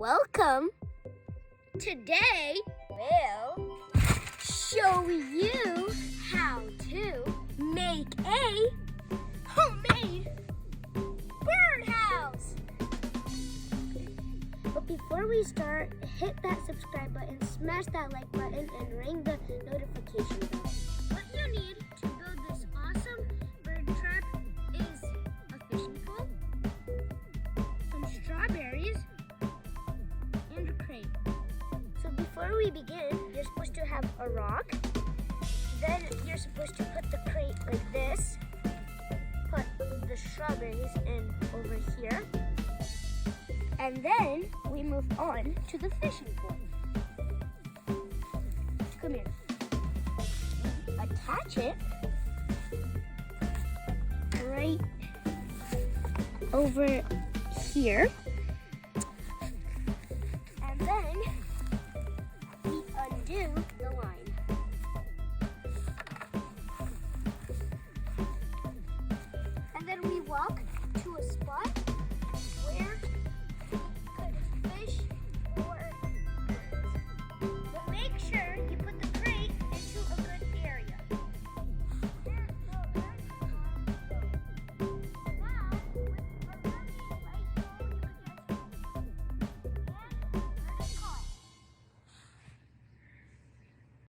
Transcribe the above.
Welcome. Today we'll show you how to make a homemade birdhouse. But before we start, hit that subscribe button, smash that like button, and ring the notification bell. What you need to build this awesome bird trap is a fishing pole, some strawberries, and a crate. So before we begin, you're supposed to have a rock. Then you're supposed to put the crate like this. Put the strawberries in over here. And then we move on to the fishing pole. Come here. Attach it right over here. And then we undo the line. And then we walk to a spot